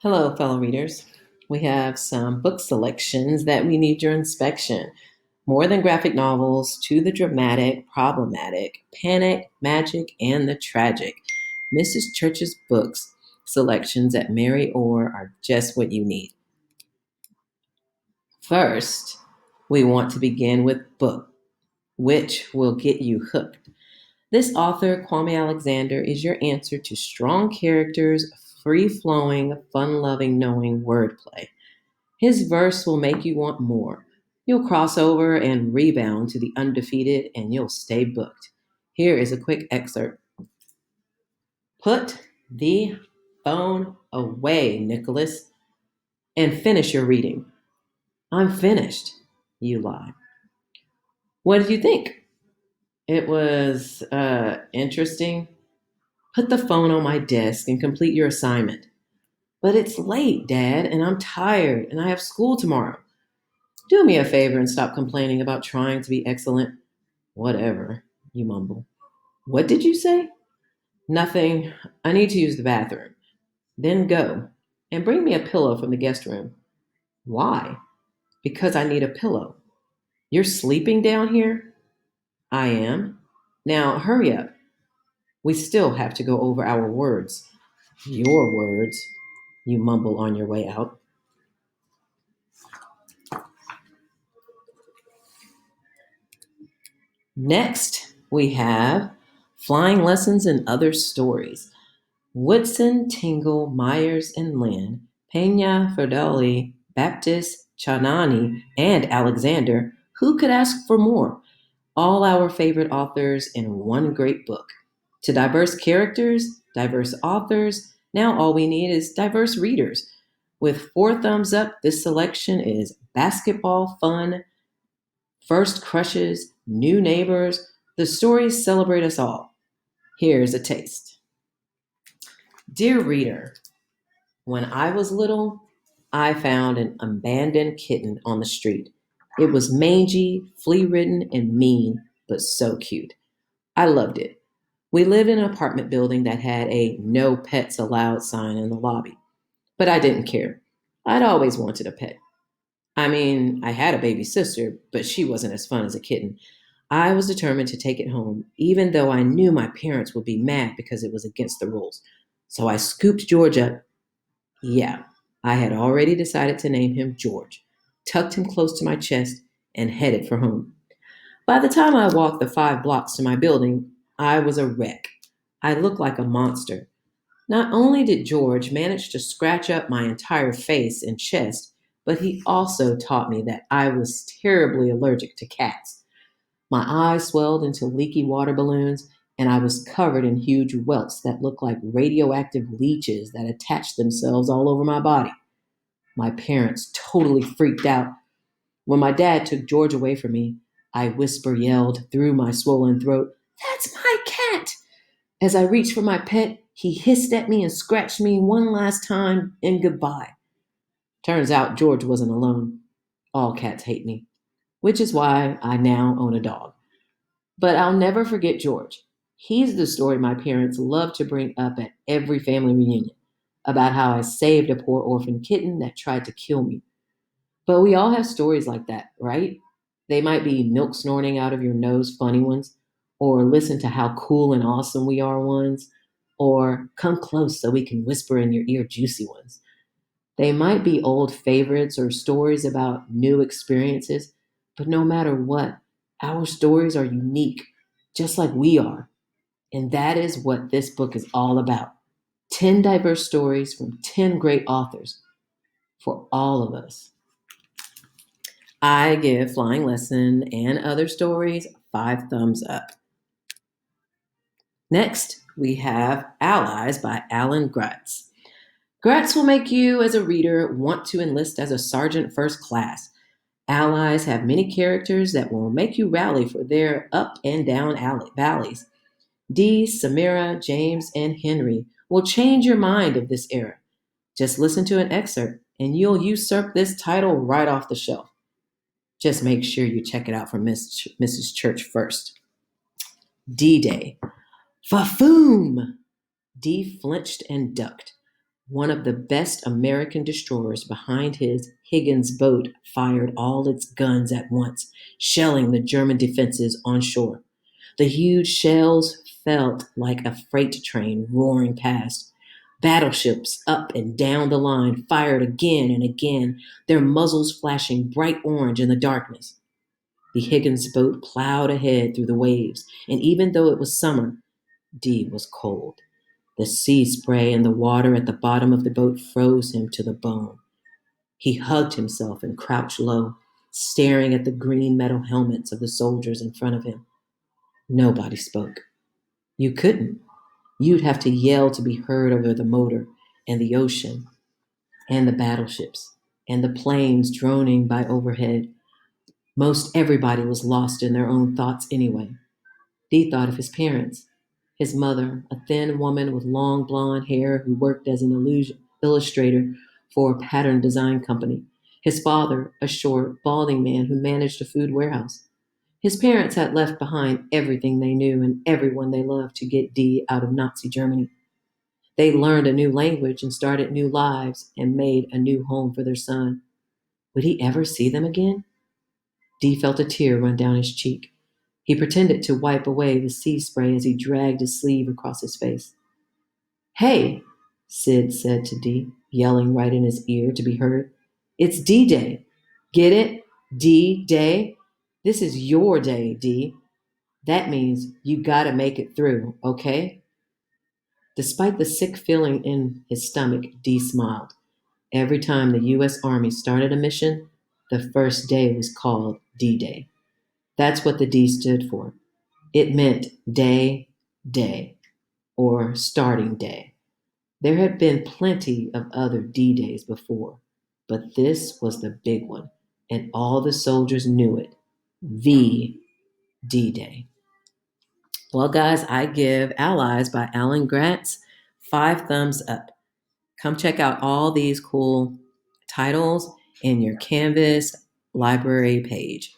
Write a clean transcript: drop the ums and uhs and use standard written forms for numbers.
Hello, fellow readers. We have some book selections that we need your inspection. More than graphic novels, to the dramatic, problematic, panic, magic, and the tragic. Mrs. Church's books selections at Mary Orr are just what you need. First, we want to begin with book, which will get you hooked. This author, Kwame Alexander, is your answer to strong characters, free flowing, fun loving, knowing wordplay. His verse will make you want more. You'll cross over and rebound to the undefeated, and you'll stay booked. Here is a quick excerpt. Put the phone away, Nicholas, and finish your reading. I'm finished, you lie. What did you think? It was interesting. Put the phone on my desk and complete your assignment. But it's late, Dad, and I'm tired, and I have school tomorrow. Do me a favor and stop complaining about trying to be excellent. Whatever, you mumble. What did you say? Nothing. I need to use the bathroom. Then go and bring me a pillow from the guest room. Why? Because I need a pillow. You're sleeping down here? I am. Now hurry up. We still have to go over our words. Your words, you mumble on your way out. Next, we have Flying Lessons and Other Stories. Woodson, Tingle, Myers, and Lynn, Pena, Ferdoli, Baptist, Chanani, and Alexander. Who could ask for more? All our favorite authors in one great book. To diverse characters, diverse authors, now all we need is diverse readers. With 4 thumbs up, this selection is basketball fun, first crushes, new neighbors. The stories celebrate us all. Here's a taste. Dear reader, when I was little, I found an abandoned kitten on the street. It was mangy, flea ridden, and mean, but so cute. I loved it. We lived in an apartment building that had a no pets allowed sign in the lobby, but I didn't care. I'd always wanted a pet. I mean, I had a baby sister, but she wasn't as fun as a kitten. I was determined to take it home, even though I knew my parents would be mad because it was against the rules. So I scooped George up. Yeah, I had already decided to name him George, tucked him close to my chest, and headed for home. By the time I walked the 5 blocks to my building, I was a wreck. I looked like a monster. Not only did George manage to scratch up my entire face and chest, but he also taught me that I was terribly allergic to cats. My eyes swelled into leaky water balloons, and I was covered in huge welts that looked like radioactive leeches that attached themselves all over my body. My parents totally freaked out. When my dad took George away from me, I whisper yelled through my swollen throat, "That's my cat!" As I reached for my pet, he hissed at me and scratched me one last time in goodbye. Turns out George wasn't alone. All cats hate me, which is why I now own a dog. But I'll never forget George. He's the story my parents love to bring up at every family reunion about how I saved a poor orphan kitten that tried to kill me. But we all have stories like that, right? They might be milk snorting out of your nose funny ones, or listen to how cool and awesome we are ones, or come close so we can whisper in your ear juicy ones. They might be old favorites or stories about new experiences, but no matter what, our stories are unique, just like we are. And that is what this book is all about. 10 diverse stories from 10 great authors for all of us. I give Flying Lesson and Other Stories 5 thumbs up. Next, we have Allies by Alan Gratz. Gratz will make you, as a reader, want to enlist as a sergeant first class. Allies have many characters that will make you rally for their up and down valleys. Dee, Samira, James, and Henry will change your mind of this era. Just listen to an excerpt, and you'll usurp this title right off the shelf. Just make sure you check it out from Mrs. Church first. D-Day. Fa-foom! Dee flinched and ducked. One of the best American destroyers behind his Higgins boat fired all its guns at once, shelling the German defenses on shore. The huge shells felt like a freight train roaring past. Battleships up and down the line fired again and again, their muzzles flashing bright orange in the darkness. The Higgins boat plowed ahead through the waves, and even though it was summer, Dee was cold. The sea spray and the water at the bottom of the boat froze him to the bone. He hugged himself and crouched low, staring at the green metal helmets of the soldiers in front of him. Nobody spoke. You couldn't. You'd have to yell to be heard over the motor and the ocean and the battleships and the planes droning by overhead. Most everybody was lost in their own thoughts anyway. Dee thought of his parents. His mother, a thin woman with long blonde hair who worked as an illustrator for a pattern design company. His father, a short, balding man who managed a food warehouse. His parents had left behind everything they knew and everyone they loved to get Dee out of Nazi Germany. They learned a new language and started new lives and made a new home for their son. Would he ever see them again? Dee felt a tear run down his cheek. He pretended to wipe away the sea spray as he dragged his sleeve across his face. Hey, Sid said to Dee, yelling right in his ear to be heard. It's D-Day. Get it? D-Day? This is your day, Dee. That means you gotta make it through, okay? Despite the sick feeling in his stomach, Dee smiled. Every time the U.S. Army started a mission, the first day was called D-Day. That's what the D stood for. It meant day, day, or starting day. There had been plenty of other D-Days before, but this was the big one, and all the soldiers knew it. The D-Day. Well, guys, I give Allies by Alan Gratz 5 thumbs up. Come check out all these cool titles in your Canvas library page.